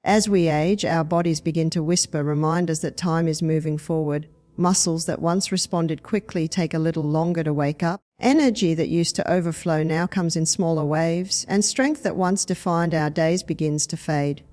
As we age, our bodies begin to whisper reminders that time is moving forward. Muscles that once responded quickly take a little longer to wake up. Energy that used to overflow now comes in smaller waves, and strength that once defined our days begins to fade.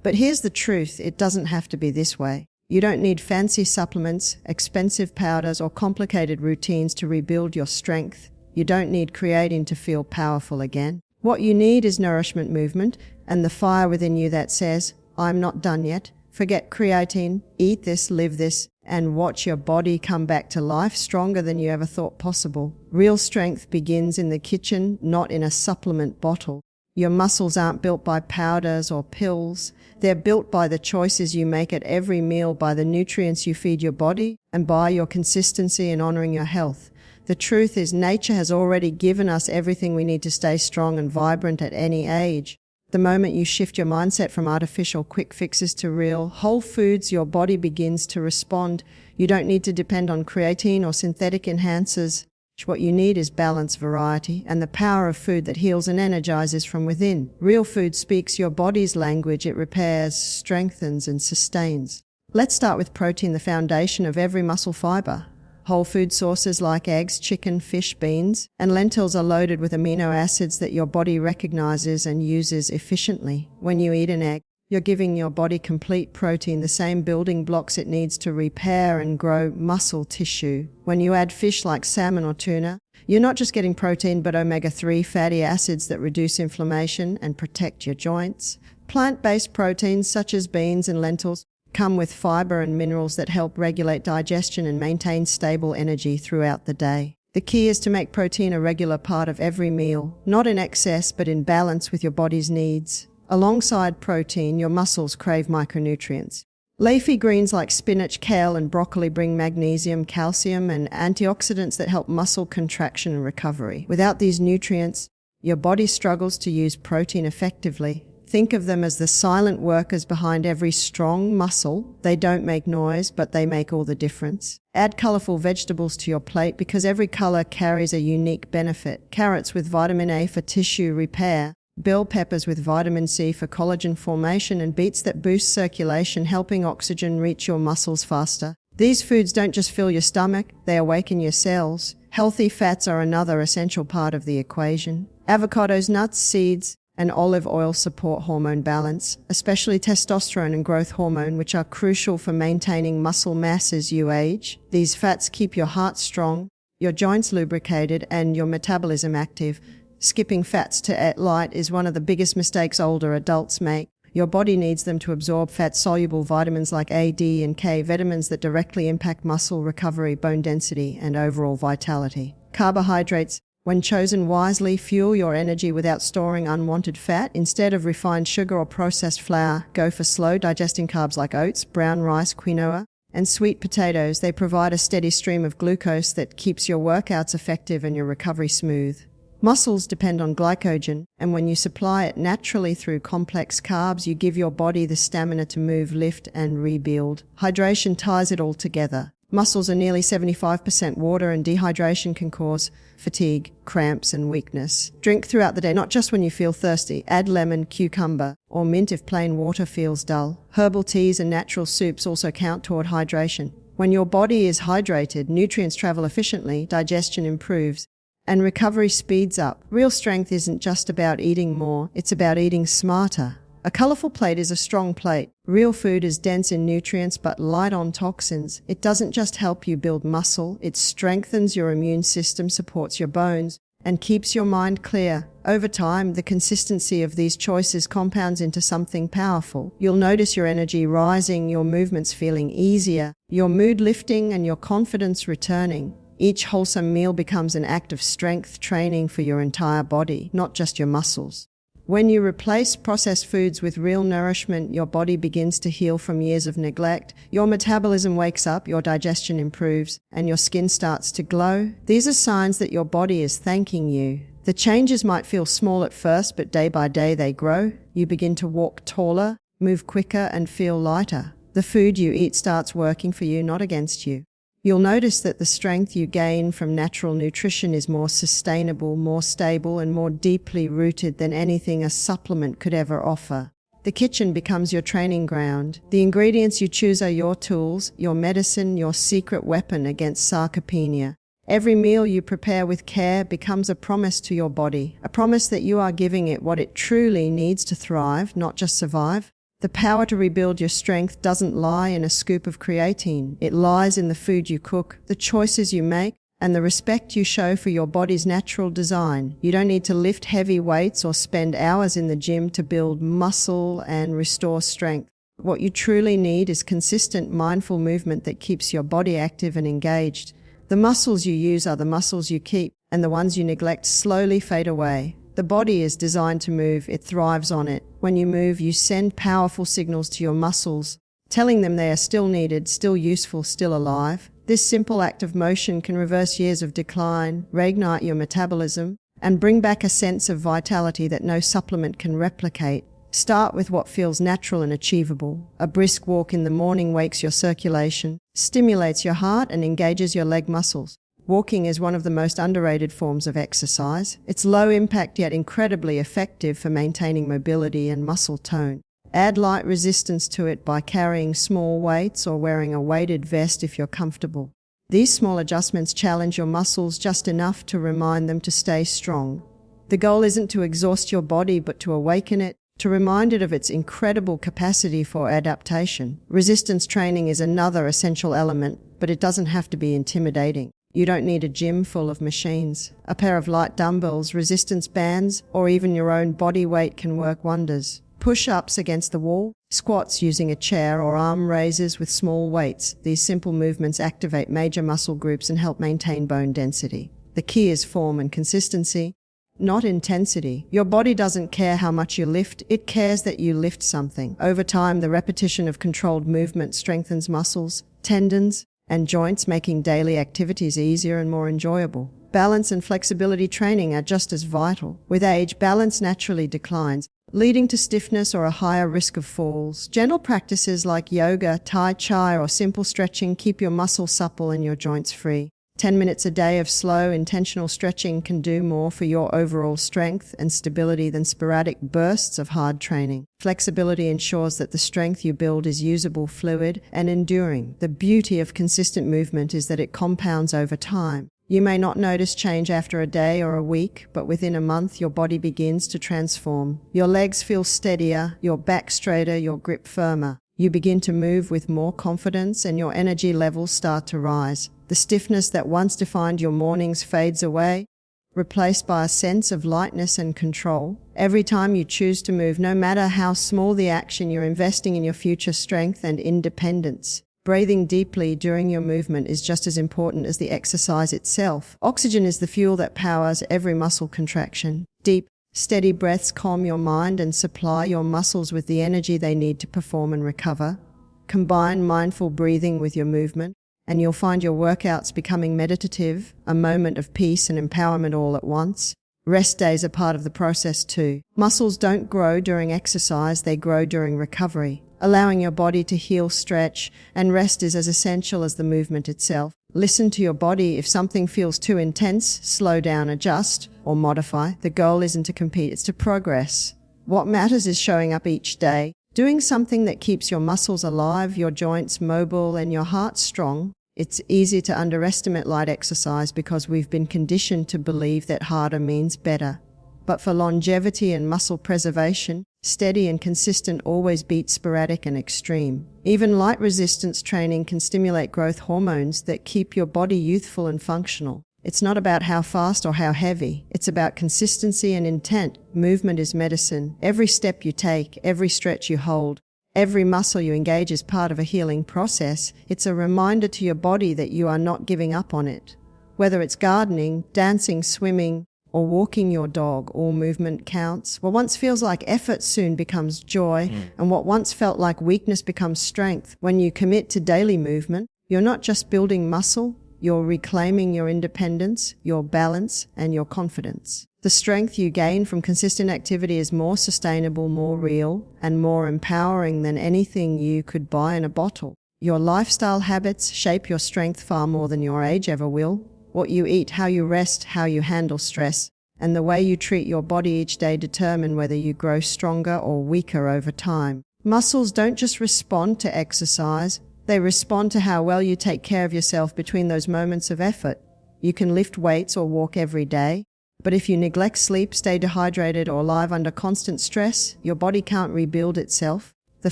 But here's the truth, it doesn't have to be this way. You don't need fancy supplements, expensive powders, or complicated routines to rebuild your strength. You don't need creatine to feel powerful again. What you need is nourishment, movement, and the fire within you that says, I'm not done yet. Forget creatine, eat this, live this, and watch your body come back to life stronger than you ever thought possible. Real strength begins in the kitchen, not in a supplement bottle. Your muscles aren't built by powders or pills. They're built by the choices you make at every meal, by the nutrients you feed your body, and by your consistency in honoring your health. The truth is, nature has already given us everything we need to stay strong and vibrant at any age. The moment you shift your mindset from artificial quick fixes to real, whole foods, your body begins to respond. You don't need to depend on creatine or synthetic enhancers. What you need is balance, variety, and the power of food that heals and energizes from within. Real food speaks your body's language. It repairs, strengthens, and sustains. Let's start with protein, the foundation of every muscle fiber. Whole food sources like eggs, chicken, fish, beans, and lentils are loaded with amino acids that your body recognizes and uses efficiently. When you eat an egg, you're giving your body complete protein, the same building blocks it needs to repair and grow muscle tissue. When you add fish like salmon or tuna, you're not just getting protein but omega-3 fatty acids that reduce inflammation and protect your joints. Plant-based proteins such as beans and lentils come with fiber and minerals that help regulate digestion and maintain stable energy throughout the day. The key is to make protein a regular part of every meal, not in excess but in balance with your body's needs. Alongside protein, your muscles crave micronutrients. Leafy greens like spinach, kale, and broccoli bring magnesium, calcium, and antioxidants that help muscle contraction and recovery. Without these nutrients, your body struggles to use protein effectively. Think of them as the silent workers behind every strong muscle. They don't make noise, but they make all the difference. Add colorful vegetables to your plate because every color carries a unique benefit. Carrots with vitamin A for tissue repair, bell peppers with vitamin C for collagen formation, and beets that boost circulation, helping oxygen reach your muscles faster. These foods don't just fill your stomach, they awaken your cells. Healthy fats are another essential part of the equation. Avocados, nuts, seeds, and olive oil support hormone balance, especially testosterone and growth hormone, which are crucial for maintaining muscle mass as you age. These fats keep your heart strong, your joints lubricated, and your metabolism active. Skipping fats to eat light is one of the biggest mistakes older adults make. Your body needs them to absorb fat-soluble vitamins like A, D, and K, vitamins that directly impact muscle recovery, bone density, and overall vitality. Carbohydrates, when chosen wisely, fuel your energy without storing unwanted fat. Instead of refined sugar or processed flour, go for slow-digesting carbs like oats, brown rice, quinoa, and sweet potatoes. They provide a steady stream of glucose that keeps your workouts effective and your recovery smooth. Muscles depend on glycogen, and when you supply it naturally through complex carbs, you give your body the stamina to move, lift, and rebuild. Hydration ties it all together. Muscles are nearly 75% water, and dehydration can cause fatigue, cramps, and weakness. Drink throughout the day, not just when you feel thirsty. Add lemon, cucumber, or mint if plain water feels dull. Herbal teas and natural soups also count toward hydration. When your body is hydrated, nutrients travel efficiently, digestion improves, and recovery speeds up. Real strength isn't just about eating more, it's about eating smarter. A colorful plate is a strong plate. Real food is dense in nutrients but light on toxins. It doesn't just help you build muscle, it strengthens your immune system, supports your bones, and keeps your mind clear. Over time, the consistency of these choices compounds into something powerful. You'll notice your energy rising, your movements feeling easier, your mood lifting, and your confidence returning. Each wholesome meal becomes an act of strength training for your entire body, not just your muscles. When you replace processed foods with real nourishment, your body begins to heal from years of neglect. Your metabolism wakes up, your digestion improves, and your skin starts to glow. These are signs that your body is thanking you. The changes might feel small at first, but day by day they grow. You begin to walk taller, move quicker, and feel lighter. The food you eat starts working for you, not against you. You'll notice that the strength you gain from natural nutrition is more sustainable, more stable, and more deeply rooted than anything a supplement could ever offer. The kitchen becomes your training ground. The ingredients you choose are your tools, your medicine, your secret weapon against sarcopenia. Every meal you prepare with care becomes a promise to your body, a promise that you are giving it what it truly needs to thrive, not just survive. The power to rebuild your strength doesn't lie in a scoop of creatine. It lies in the food you cook, the choices you make, and the respect you show for your body's natural design. You don't need to lift heavy weights or spend hours in the gym to build muscle and restore strength. What you truly need is consistent, mindful movement that keeps your body active and engaged. The muscles you use are the muscles you keep, and the ones you neglect slowly fade away. The body is designed to move, it thrives on it. When you move, you send powerful signals to your muscles, telling them they are still needed, still useful, still alive. This simple act of motion can reverse years of decline, reignite your metabolism, and bring back a sense of vitality that no supplement can replicate. Start with what feels natural and achievable. A brisk walk in the morning wakes your circulation, stimulates your heart, and engages your leg muscles. Walking is one of the most underrated forms of exercise. It's low impact yet incredibly effective for maintaining mobility and muscle tone. Add light resistance to it by carrying small weights or wearing a weighted vest if you're comfortable. These small adjustments challenge your muscles just enough to remind them to stay strong. The goal isn't to exhaust your body, but to awaken it, to remind it of its incredible capacity for adaptation. Resistance training is another essential element, but it doesn't have to be intimidating. You don't need a gym full of machines. A pair of light dumbbells, resistance bands, or even your own body weight can work wonders. Push-ups against the wall, squats using a chair, or arm raises with small weights. These simple movements activate major muscle groups and help maintain bone density. The key is form and consistency, not intensity. Your body doesn't care how much you lift, it cares that you lift something. Over time, the repetition of controlled movement strengthens muscles, tendons, and joints, making daily activities easier and more enjoyable. Balance and flexibility training are just as vital. With age, balance naturally declines, leading to stiffness or a higher risk of falls. Gentle practices like yoga, tai chi, or simple stretching keep your muscles supple and your joints free. 10 minutes a day of slow, intentional stretching can do more for your overall strength and stability than sporadic bursts of hard training. Flexibility ensures that the strength you build is usable, fluid, and enduring. The beauty of consistent movement is that it compounds over time. You may not notice change after a day or a week, but within a month your body begins to transform. Your legs feel steadier, your back straighter, your grip firmer. You begin to move with more confidence and your energy levels start to rise. The stiffness that once defined your mornings fades away, replaced by a sense of lightness and control. Every time you choose to move, no matter how small the action, you're investing in your future strength and independence. Breathing deeply during your movement is just as important as the exercise itself. Oxygen is the fuel that powers every muscle contraction. Deep, steady breaths calm your mind and supply your muscles with the energy they need to perform and recover. Combine mindful breathing with your movement, and you'll find your workouts becoming meditative, a moment of peace and empowerment all at once. Rest days are part of the process too. Muscles don't grow during exercise, they grow during recovery. Allowing your body to heal, stretch, and rest is as essential as the movement itself. Listen to your body. If something feels too intense, slow down, adjust, or modify. The goal isn't to compete, it's to progress. What matters is showing up each day, doing something that keeps your muscles alive, your joints mobile, and your heart strong. It's easy to underestimate light exercise because we've been conditioned to believe that harder means better. But for longevity and muscle preservation, steady and consistent always beats sporadic and extreme. Even light resistance training can stimulate growth hormones that keep your body youthful and functional. It's not about how fast or how heavy. It's about consistency and intent. Movement is medicine. Every step you take, every stretch you hold, every muscle you engage is part of a healing process. It's a reminder to your body that you are not giving up on it. Whether it's gardening, dancing, swimming, or walking your dog, all movement counts. What once feels like effort soon becomes joy, and what once felt like weakness becomes strength. When you commit to daily movement, you're not just building muscle, you're reclaiming your independence, your balance, and your confidence. The strength you gain from consistent activity is more sustainable, more real, and more empowering than anything you could buy in a bottle. Your lifestyle habits shape your strength far more than your age ever will. What you eat, how you rest, how you handle stress, And the way you treat your body each day determine whether you grow stronger or weaker over time. Muscles don't just respond to exercise, they respond to how well you take care of yourself between those moments of effort. You can lift weights or walk every day, but if you neglect sleep, stay dehydrated, or live under constant stress, your body can't rebuild itself. The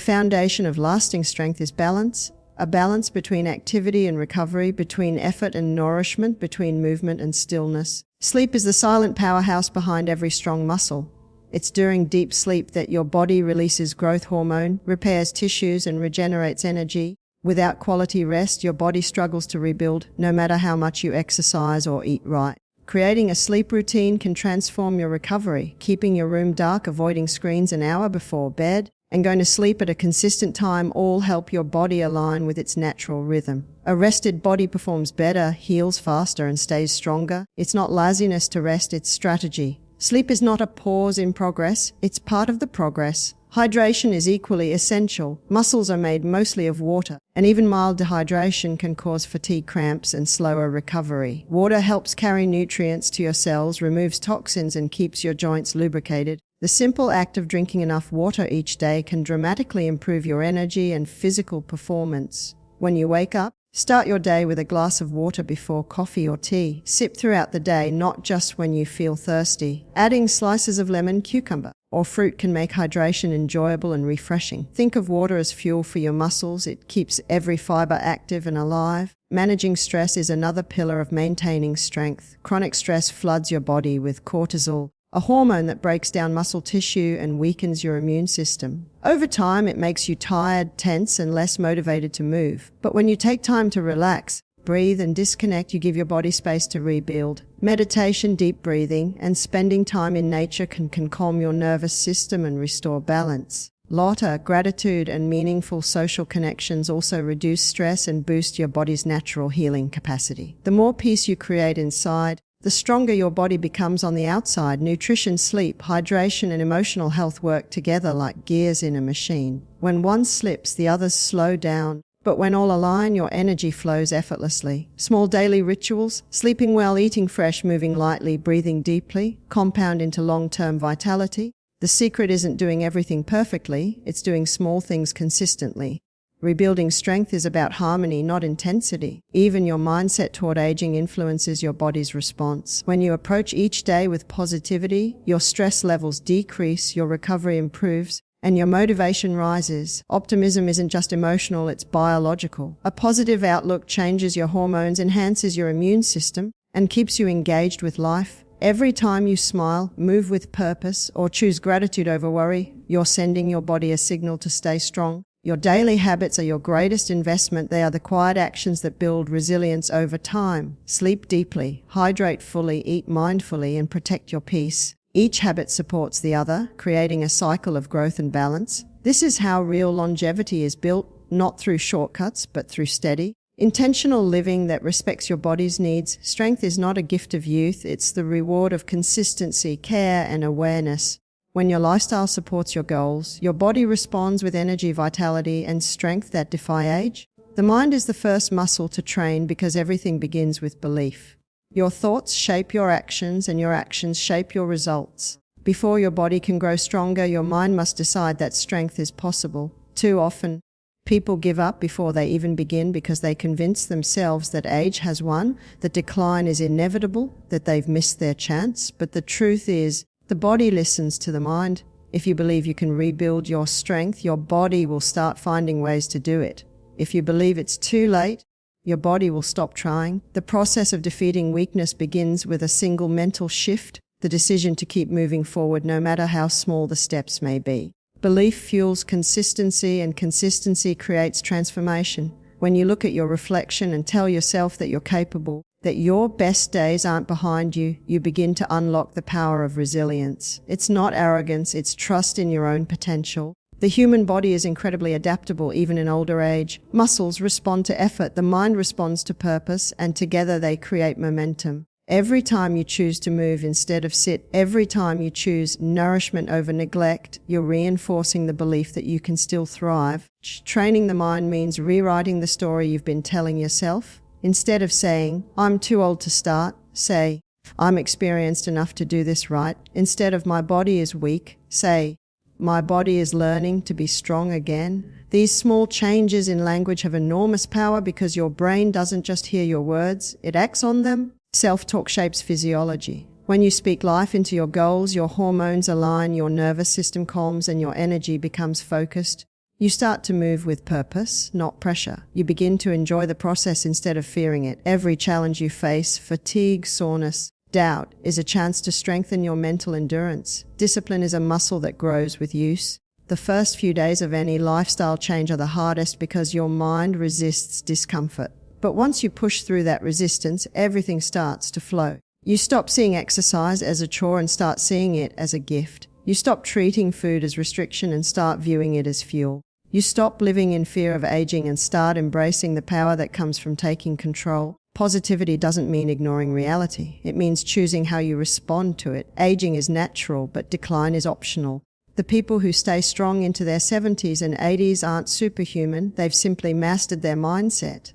foundation of lasting strength is balance, a balance between activity and recovery, between effort and nourishment, between movement and stillness. Sleep is the silent powerhouse behind every strong muscle. It's during deep sleep that your body releases growth hormone, repairs tissues, and regenerates energy. Without quality rest, your body struggles to rebuild, no matter how much you exercise or eat right. Creating a sleep routine can transform your recovery, keeping your room dark, avoiding screens an hour before bed, and going to sleep at a consistent time all help your body align with its natural rhythm. A rested body performs better, heals faster, and stays stronger. It's not laziness to rest, it's strategy. Sleep is not a pause in progress, it's part of the progress. Hydration is equally essential. Muscles are made mostly of water, and even mild dehydration can cause fatigue, cramps, and slower recovery. Water helps carry nutrients to your cells, removes toxins, and keeps your joints lubricated. The simple act of drinking enough water each day can dramatically improve your energy and physical performance. When you wake up, start your day with a glass of water before coffee or tea. Sip throughout the day, not just when you feel thirsty. Adding slices of lemon, cucumber, or fruit can make hydration enjoyable and refreshing. Think of water as fuel for your muscles. It keeps every fiber active and alive. Managing stress is another pillar of maintaining strength. Chronic stress floods your body with cortisol, a hormone that breaks down muscle tissue and weakens your immune system. Over time, it makes you tired, tense, and less motivated to move. But when you take time to relax, breathe, and disconnect, you give your body space to rebuild. Meditation, deep breathing, and spending time in nature can calm your nervous system and restore balance. Laughter, gratitude, and meaningful social connections also reduce stress and boost your body's natural healing capacity. The more peace you create inside, the stronger your body becomes on the outside. Nutrition, sleep, hydration, and emotional health work together like gears in a machine. When one slips, the others slow down. But when all align, your energy flows effortlessly. Small daily rituals, sleeping well, eating fresh, moving lightly, breathing deeply, compound into long-term vitality. The secret isn't doing everything perfectly, it's doing small things consistently. Rebuilding strength is about harmony, not intensity. Even your mindset toward aging influences your body's response. When you approach each day with positivity, your stress levels decrease, your recovery improves, and your motivation rises. Optimism isn't just emotional, it's biological. A positive outlook changes your hormones, enhances your immune system, and keeps you engaged with life. Every time you smile, move with purpose, or choose gratitude over worry, you're sending your body a signal to stay strong. Your daily habits are your greatest investment. They are the quiet actions that build resilience over time. Sleep deeply, hydrate fully, eat mindfully, and protect your peace. Each habit supports the other, creating a cycle of growth and balance. This is how real longevity is built, not through shortcuts, but through steady, intentional living that respects your body's needs. Strength is not a gift of youth, it's the reward of consistency, care, and awareness. When your lifestyle supports your goals, your body responds with energy, vitality, and strength that defy age. The mind is the first muscle to train because everything begins with belief. Your thoughts shape your actions, and your actions shape your results. Before your body can grow stronger, your mind must decide that strength is possible. Too often, people give up before they even begin because they convince themselves that age has won, that decline is inevitable, that they've missed their chance. But the truth is, the body listens to the mind. If you believe you can rebuild your strength, your body will start finding ways to do it. If you believe it's too late, your body will stop trying. The process of defeating weakness begins with a single mental shift, the decision to keep moving forward no matter how small the steps may be. Belief fuels consistency, and consistency creates transformation. When you look at your reflection and tell yourself that you're capable, that your best days aren't behind you, you begin to unlock the power of resilience. It's not arrogance, it's trust in your own potential. The human body is incredibly adaptable even in older age. Muscles respond to effort, the mind responds to purpose, and together they create momentum. Every time you choose to move instead of sit, every time you choose nourishment over neglect, you're reinforcing the belief that you can still thrive. Training the mind means rewriting the story you've been telling yourself. Instead of saying, "I'm too old to start," say, I'm experienced enough to do this right. Instead of my body is weak, say, my body is learning to be strong again. These small changes in language have enormous power because your brain doesn't just hear your words, it acts on them. Self-talk shapes physiology. When you speak life into your goals, your hormones align, your nervous system calms, and your energy becomes focused. You start to move with purpose, not pressure. You begin to enjoy the process instead of fearing it. Every challenge you face, fatigue, soreness, doubt, is a chance to strengthen your mental endurance. Discipline is a muscle that grows with use. The first few days of any lifestyle change are the hardest because your mind resists discomfort. But once you push through that resistance, everything starts to flow. You stop seeing exercise as a chore and start seeing it as a gift. You stop treating food as restriction and start viewing it as fuel. You stop living in fear of aging and start embracing the power that comes from taking control. Positivity doesn't mean ignoring reality. It means choosing how you respond to it. Aging is natural, but decline is optional. The people who stay strong into their 70s and 80s aren't superhuman. They've simply mastered their mindset.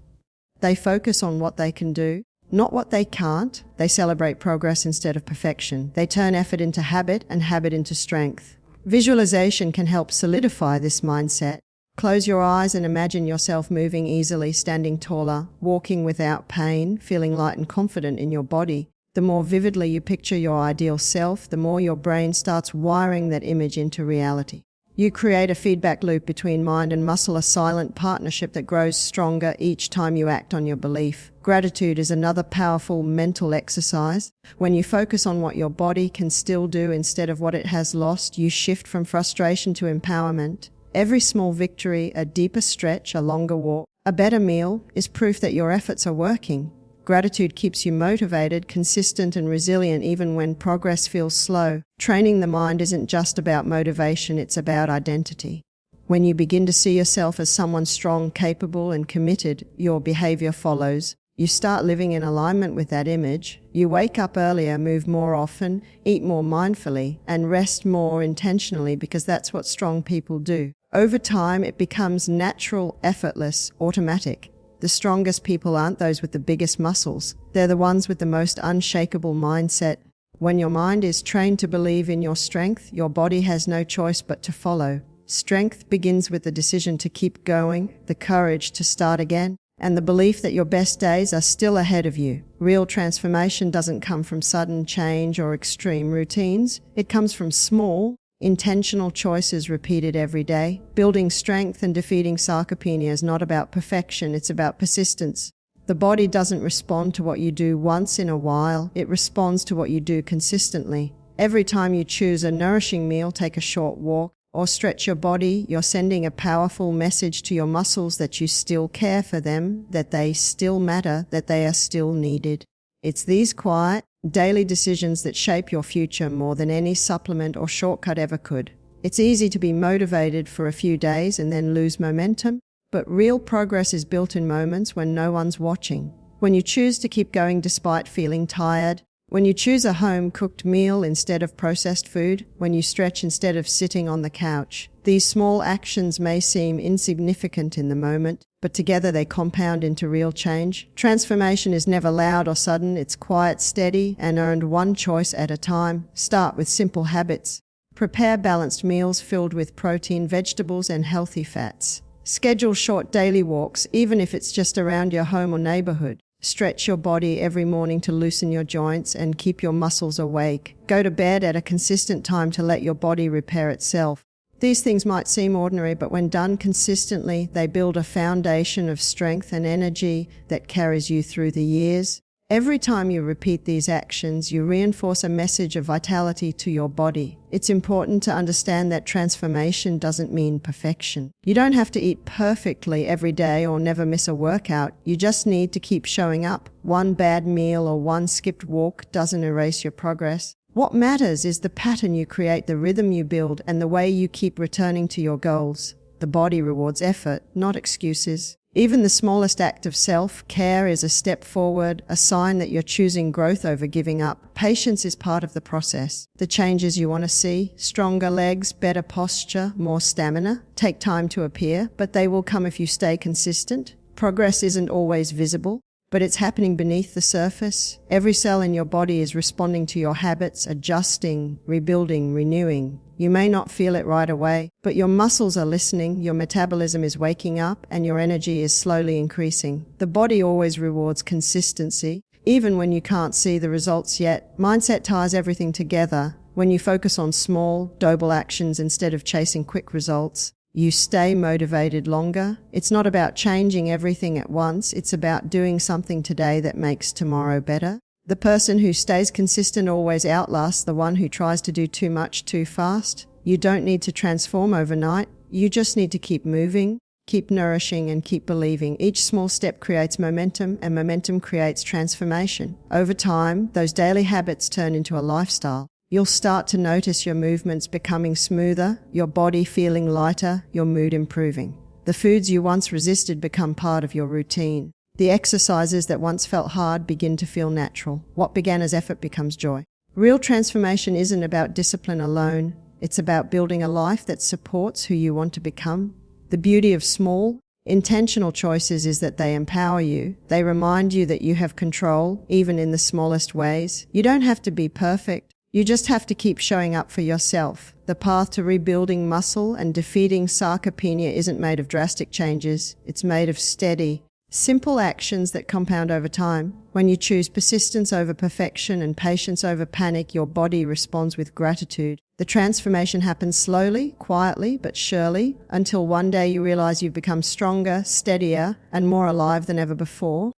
They focus on what they can do, not what they can't. They celebrate progress instead of perfection. They turn effort into habit and habit into strength. Visualization can help solidify this mindset. Close your eyes and imagine yourself moving easily, standing taller, walking without pain, feeling light and confident in your body. The more vividly you picture your ideal self, the more your brain starts wiring that image into reality. You create a feedback loop between mind and muscle, a silent partnership that grows stronger each time you act on your belief. Gratitude is another powerful mental exercise. When you focus on what your body can still do instead of what it has lost, you shift from frustration to empowerment. Every small victory, a deeper stretch, a longer walk, a better meal, is proof that your efforts are working. Gratitude keeps you motivated, consistent, and resilient even when progress feels slow. Training the mind isn't just about motivation, it's about identity. When you begin to see yourself as someone strong, capable, and committed, your behavior follows. You start living in alignment with that image. You wake up earlier, move more often, eat more mindfully, and rest more intentionally because that's what strong people do. Over time, it becomes natural, effortless, automatic. The strongest people aren't those with the biggest muscles. They're the ones with the most unshakable mindset. When your mind is trained to believe in your strength, your body has no choice but to follow. Strength begins with the decision to keep going, the courage to start again, and the belief that your best days are still ahead of you. Real transformation doesn't come from sudden change or extreme routines. It comes from small, intentional choices repeated every day. Building strength and defeating sarcopenia is not about perfection, it's about persistence. The body doesn't respond to what you do once in a while, it responds to what you do consistently. Every time you choose a nourishing meal, take a short walk, or stretch your body, you're sending a powerful message to your muscles that you still care for them, that they still matter, that they are still needed. It's these quiet, daily decisions that shape your future more than any supplement or shortcut ever could. It's easy to be motivated for a few days and then lose momentum, but real progress is built in moments when no one's watching. When you choose to keep going despite feeling tired, when you choose a home-cooked meal instead of processed food, when you stretch instead of sitting on the couch. These small actions may seem insignificant in the moment, but together they compound into real change. Transformation is never loud or sudden, it's quiet, steady, and earned one choice at a time. Start with simple habits. Prepare balanced meals filled with protein, vegetables, and healthy fats. Schedule short daily walks, even if it's just around your home or neighborhood. Stretch your body every morning to loosen your joints and keep your muscles awake. Go to bed at a consistent time to let your body repair itself. These things might seem ordinary, but when done consistently, they build a foundation of strength and energy that carries you through the years. Every time you repeat these actions, you reinforce a message of vitality to your body. It's important to understand that transformation doesn't mean perfection. You don't have to eat perfectly every day or never miss a workout. You just need to keep showing up. One bad meal or one skipped walk doesn't erase your progress. What matters is the pattern you create, the rhythm you build, and the way you keep returning to your goals. The body rewards effort, not excuses. Even the smallest act of self-care is a step forward, a sign that you're choosing growth over giving up. Patience is part of the process. The changes you want to see, stronger legs, better posture, more stamina, take time to appear, but they will come if you stay consistent. Progress isn't always visible. but it's happening beneath the surface. Every cell in your body is responding to your habits, adjusting, rebuilding, renewing. You may not feel it right away, but your muscles are listening, your metabolism is waking up, and your energy is slowly increasing. The body always rewards consistency, even when you can't see the results yet. Mindset ties everything together. When you focus on small, doable actions instead of chasing quick results, you stay motivated longer. It's not about changing everything at once. It's about doing something today that makes tomorrow better. The person who stays consistent always outlasts the one who tries to do too much too fast. You don't need to transform overnight. You just need to keep moving, keep nourishing, and keep believing. Each small step creates momentum, and momentum creates transformation. Over time, those daily habits turn into a lifestyle. You'll start to notice your movements becoming smoother, your body feeling lighter, your mood improving. The foods you once resisted become part of your routine. The exercises that once felt hard begin to feel natural. What began as effort becomes joy. Real transformation isn't about discipline alone. It's about building a life that supports who you want to become. The beauty of small, intentional choices is that they empower you. They remind you that you have control, even in the smallest ways. You don't have to be perfect. You just have to keep showing up for yourself. The path to rebuilding muscle and defeating sarcopenia isn't made of drastic changes. It's made of steady, simple actions that compound over time. When you choose persistence over perfection and patience over panic, your body responds with gratitude. The transformation happens slowly, quietly, but surely, until one day you realize you've become stronger, steadier, and more alive than ever before.